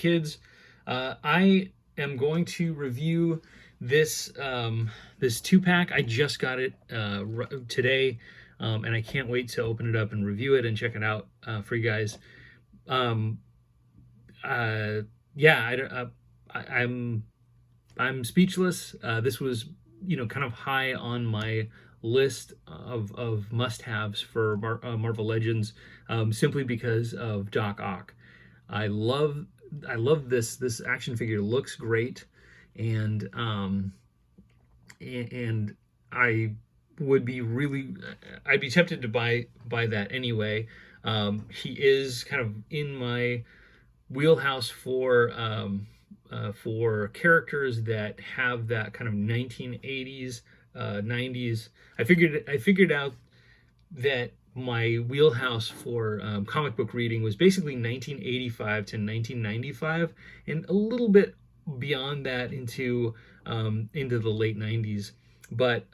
kids. I am going to review this this 2-pack. I just got it today, and I can't wait to open it up and review it and check it out for you guys. Yeah, I'm speechless. This was, kind of high on my list of must-haves for Marvel Legends, simply because of Doc Ock. I love this action figure. Looks great, and I would be really, I'd be tempted to buy that anyway. He is kind of in my wheelhouse for characters that have that kind of 1980s, 90s. I figured out that my wheelhouse for comic book reading was basically 1985 to 1995, and a little bit beyond that into the late 90s. But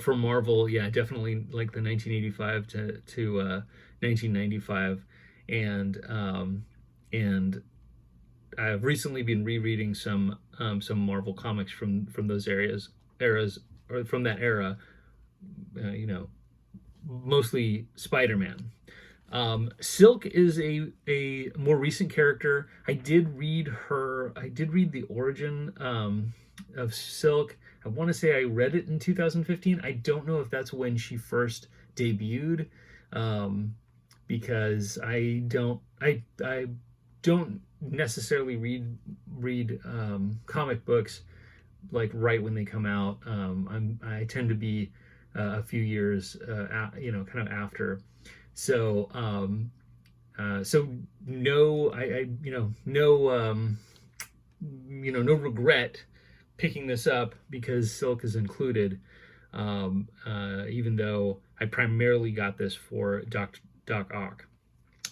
for Marvel, yeah, definitely like the 1985 to 1995, and I've recently been rereading some Marvel comics from those eras, or from that era. Mostly Spider-Man. Silk is a more recent character. I did read the origin of Silk. I want to say I read it in 2015. I don't know if that's when she first debuted, because I don't necessarily read comic books like right when they come out. I tend to be a few years, kind of after. So, no, no regret picking this up because Silk is included. Even though I primarily got this for Doc Ock.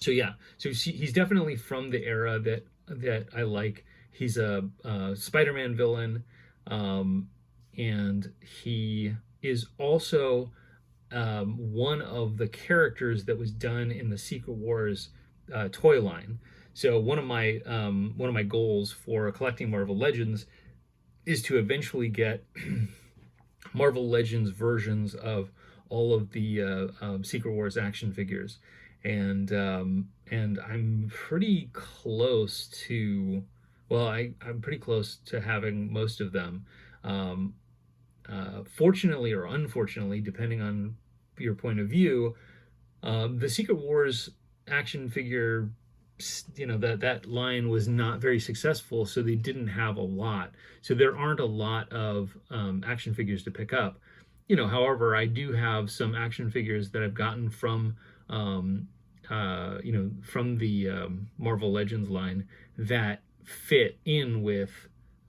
So yeah, he's definitely from the era that I like. He's a Spider-Man villain, and he is also one of the characters that was done in the Secret Wars toy line. So one of my goals for collecting Marvel Legends is to eventually get Marvel Legends versions of all of the Secret Wars action figures, and I'm pretty close to, well, I'm pretty close to having most of them. Fortunately or unfortunately, depending on your point of view, the Secret Wars action figure, that line was not very successful, so they didn't have a lot. So there aren't a lot of action figures to pick up. However, I do have some action figures that I've gotten from from the Marvel Legends line that fit in with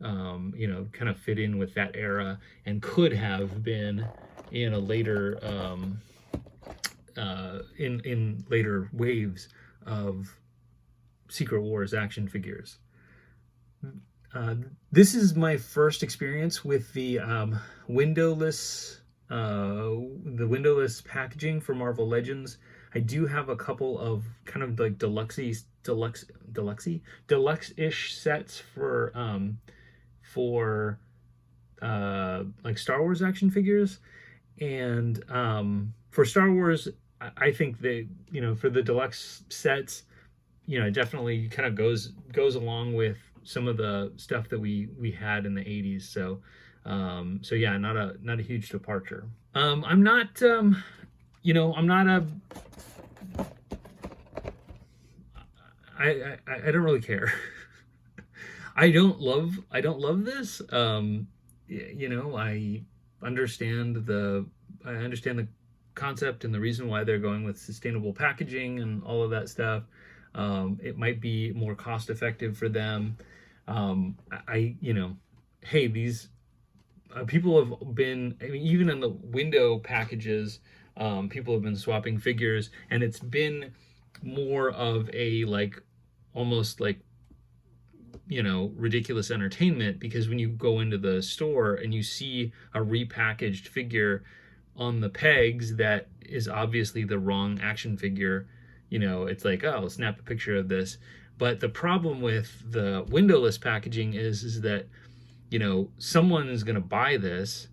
kind of fit in with that era and could have been in a later in later waves of Secret Wars action figures. This is my first experience with the windowless packaging for Marvel Legends. I do have a couple of kind of like deluxe-ish sets for like Star Wars action figures, and for Star Wars, I think they, for the deluxe sets, it definitely kind of goes along with some of the stuff that we had in the 80s. So yeah, not a huge departure. I'm not I'm not a I don't really care. I don't love this. I understand the concept and the reason why they're going with sustainable packaging and all of that stuff. It might be more cost effective for them. Hey, these people have been, I mean, even in the window packages, people have been swapping figures, and it's been more of a almost ridiculous entertainment, because when you go into the store and you see a repackaged figure on the pegs that is obviously the wrong action figure, it's like, oh, I'll snap a picture of this. But the problem with the windowless packaging is that, someone's going to buy this,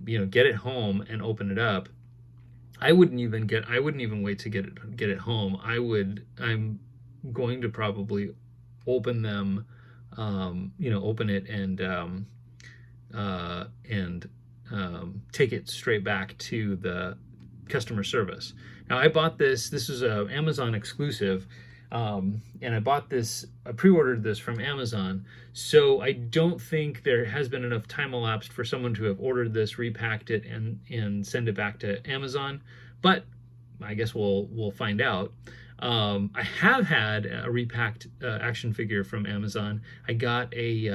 get it home and open it up. I wouldn't even wait to get it home. I'm going to probably open them, open it and take it straight back to the customer service. Now, I bought this. This is a Amazon exclusive, and I pre-ordered this from Amazon. So I don't think there has been enough time elapsed for someone to have ordered this, repacked it, and send it back to Amazon. But I guess we'll find out. I have had a repacked action figure from Amazon. I got a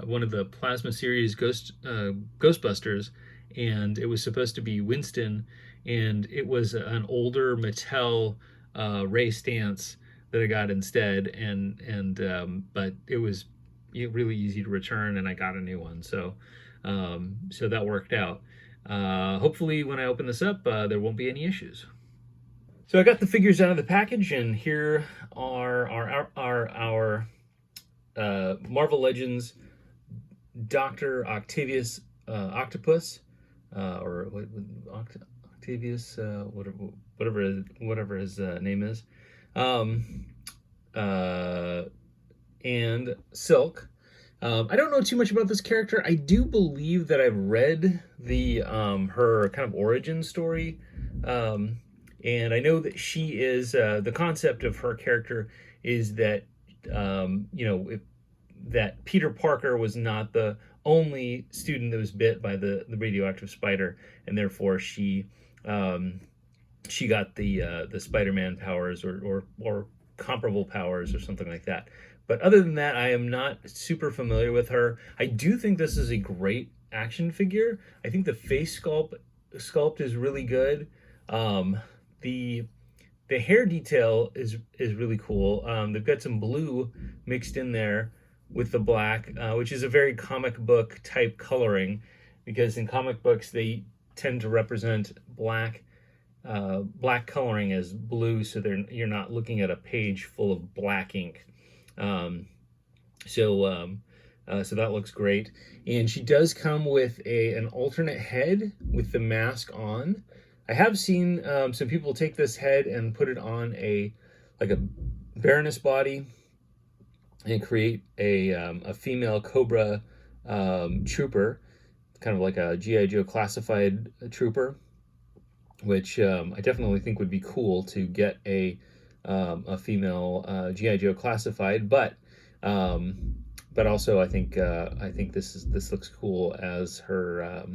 one of the Plasma series Ghostbusters, and it was supposed to be Winston, and it was an older Mattel Ray Stantz that I got instead, but it was really easy to return, and I got a new one, so that worked out. Hopefully, when I open this up, there won't be any issues. So I got the figures out of the package, and here are our Marvel Legends Doctor Octavius Octopus, or Octavius, whatever his name is, and Silk. I don't know too much about this character. I do believe that I've read the her kind of origin story, and I know that she is the concept of her character is that that Peter Parker was not the only student that was bit by the radioactive spider, and therefore she got the Spider-Man powers or comparable powers or something like that. But other than that, I am not super familiar with her. I do think this is a great action figure. I think the face sculpt is really good. The hair detail is really cool. They've got some blue mixed in there with the black, which is a very comic book type coloring, because in comic books they tend to represent black coloring as blue, so you're not looking at a page full of black ink. So that looks great, and she does come with an alternate head with the mask on. I have seen some people take this head and put it on a Baroness body and create a female Cobra trooper, kind of like a G.I. Joe classified trooper, which I definitely think would be cool to get a female G.I. Joe classified, but also I think this looks cool as her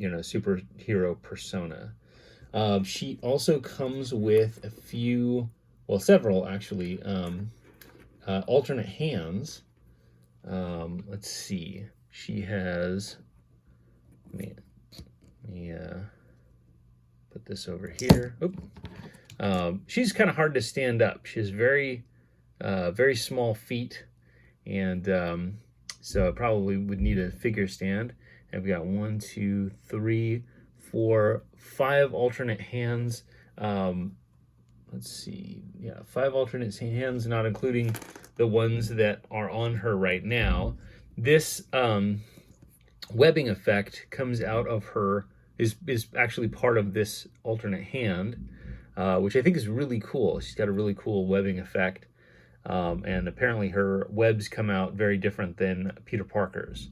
superhero persona. She also comes with several actually, alternate hands. Let's see. She has. Let me put this over here. She's kind of hard to stand up. She has very small feet, and so I probably would need a figure stand. And we got 1, 2, 3, 4, 5 alternate hands. Let's see. Yeah, 5 alternate hands, not including the ones that are on her right now. This webbing effect comes out of her, is actually part of this alternate hand, which I think is really cool. She's got a really cool webbing effect, and apparently her webs come out very different than Peter Parker's.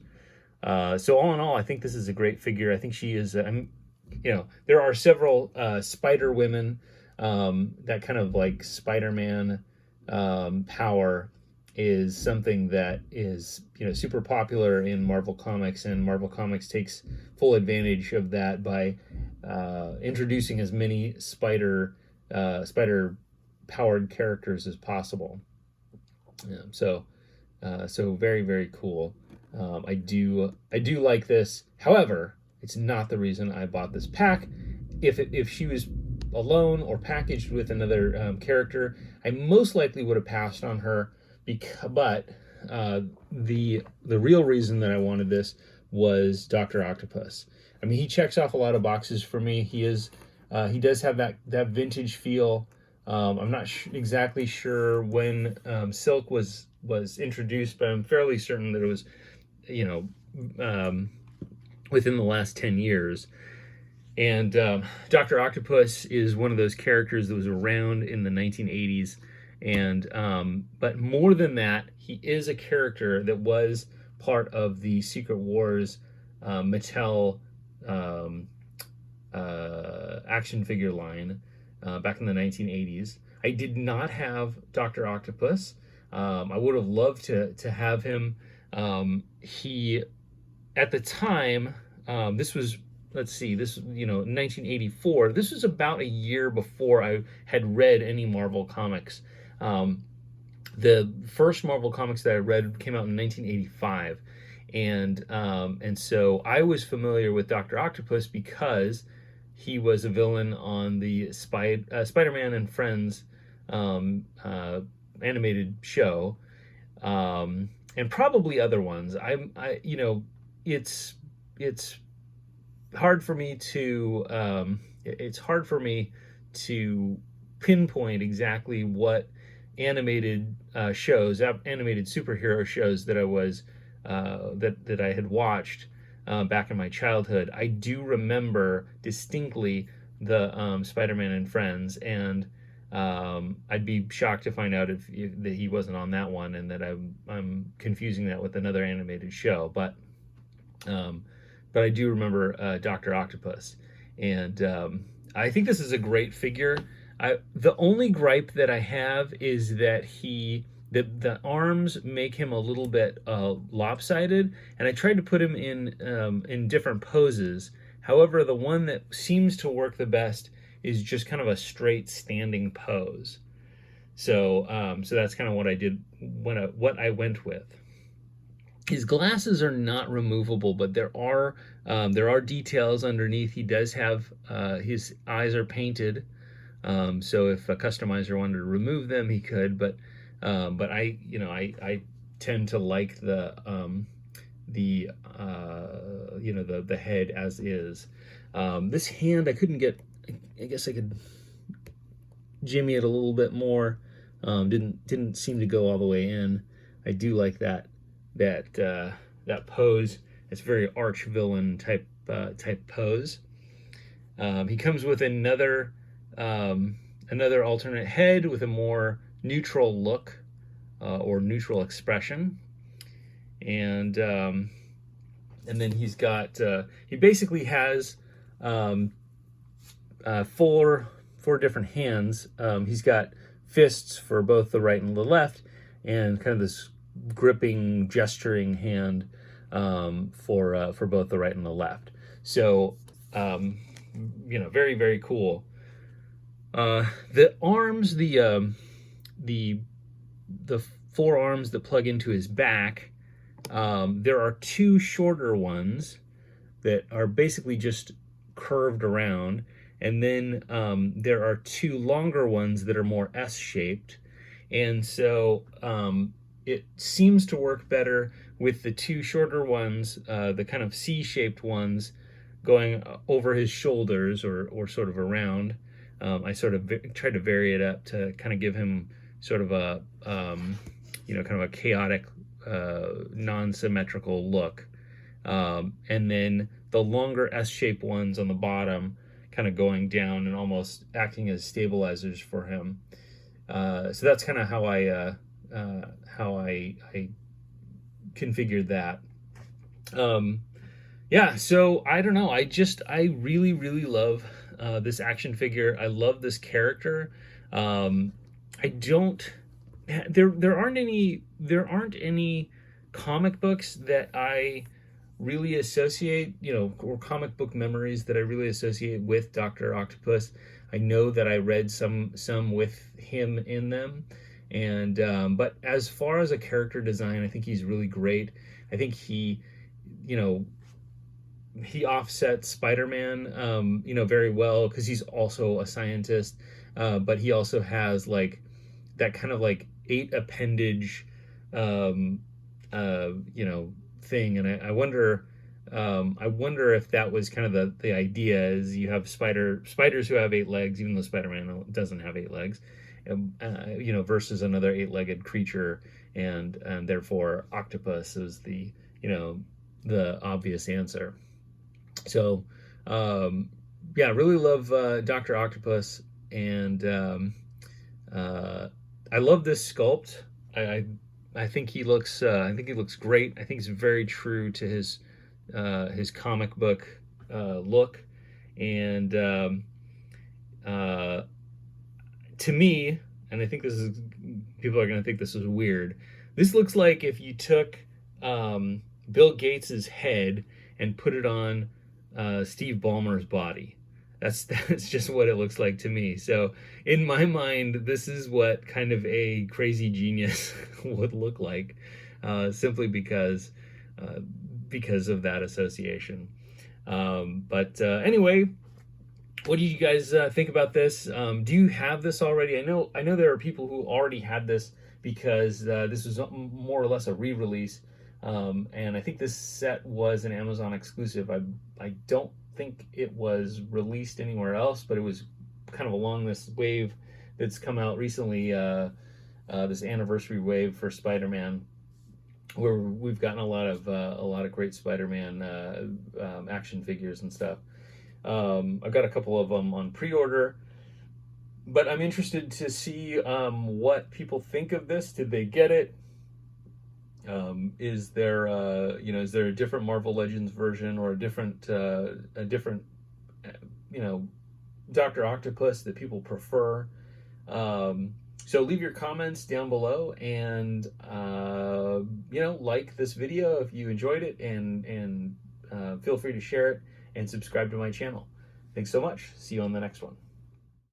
So all in all, I think this is a great figure. I think she is, there are several Spider Women, that kind of like Spider-Man power is something that is super popular in Marvel Comics, and Marvel Comics takes full advantage of that by introducing as many spider powered characters as possible. So very, very cool. I do like this. However, it's not the reason I bought this pack. If she was alone or packaged with another character, I most likely would have passed on her. But the real reason that I wanted this was Doctor Octopus. I mean, he checks off a lot of boxes for me. He does have that vintage feel. I'm not exactly sure when silk was introduced, but I'm fairly certain that it was, you know, um, within the last 10 years. And Doctor Octopus is one of those characters that was around in the 1980s. And but more than that, he is a character that was part of the Secret Wars Mattel um, action figure line back in the 1980s. I did not have Doctor Octopus. I would have loved to have him. He at the time, this was, let's see, this, 1984. This was about a year before I had read any Marvel comics. The first Marvel comics that I read came out in 1985, and so I was familiar with Doctor Octopus because he was a villain on the Spider-Man and Friends animated show, and probably other ones. It's it's hard for me to it's hard for me to pinpoint exactly what animated animated superhero shows that I was that I had watched back in my childhood. I do remember distinctly the Spider-Man and Friends, and I'd be shocked to find out if that he wasn't on that one, and that I'm confusing that with another animated show. Um, but I do remember Doctor Octopus, and I think this is a great figure. The only gripe that I have is that the arms make him a little bit lopsided, and I tried to put him in different poses. However, the one that seems to work the best is just kind of a straight standing pose. So that's kind of what I did what I went with. His glasses are not removable, but there are details underneath. He does have his eyes are painted, so if a customizer wanted to remove them, he could. But I tend to like the head as is. This hand I couldn't get. I guess I could jimmy it a little bit more. Didn't seem to go all the way in. I do like that pose. It's very arch villain type pose. He comes with another alternate head with a more neutral look or neutral expression, and then he basically has four different hands. He's got fists for both the right and the left, and kind of this gripping, gesturing hand for both the right and the left. So, very, very cool. The arms, the four arms that plug into his back. There are two shorter ones that are basically just curved around, and then there are two longer ones that are more S-shaped, and so it seems to work better with the two shorter ones, the kind of C-shaped ones going over his shoulders or sort of around. I sort of tried to vary it up to kind of give him sort of a kind of a chaotic, non-symmetrical look, and then the longer S-shaped ones on the bottom kind of going down and almost acting as stabilizers for him. So that's kind of how I configured that. Yeah, so I don't know. I really, really love this action figure. I love this character. I don't. There aren't any comic books that I really associate, or comic book memories that I really associate with Doctor Octopus. I know that I read some with him in them, and but as far as a character design, I think he's really great. I think he offsets Spider-Man, very well, because he's also a scientist, but he also has like that kind of like 8 appendage, thing, and I wonder I wonder if that was kind of the idea is you have spiders who have 8 legs, even though Spider-Man doesn't have 8 legs, versus another 8-legged creature, and therefore octopus is the obvious answer. So, yeah, I really love Doctor Octopus, and I love this sculpt. I I think he looks great. I think he's very true to his comic book look, and uh, to me, and I think this is people are going to think this is weird. This looks like if you took Bill Gates's head and put it on Steve Ballmer's body. That's just what it looks like to me. So in my mind, this is what kind of a crazy genius would look like, simply uh, because of that association. But anyway, what do you guys think about this? Do you have this already? I know there are people who already had this because this was more or less a re-release, and I think this set was an Amazon exclusive. I don't think it was released anywhere else, but it was kind of along this wave that's come out recently, this anniversary wave for Spider-Man, where we've gotten a lot of great Spider-Man action figures and stuff. I've got a couple of them on pre-order, but I'm interested to see what people think of this. Did they get it? Is there is there a different Marvel Legends version or a different Doctor Octopus that people prefer? So leave your comments down below, and like this video if you enjoyed it, and feel free to share it and subscribe to my channel. Thanks so much. See you on the next one.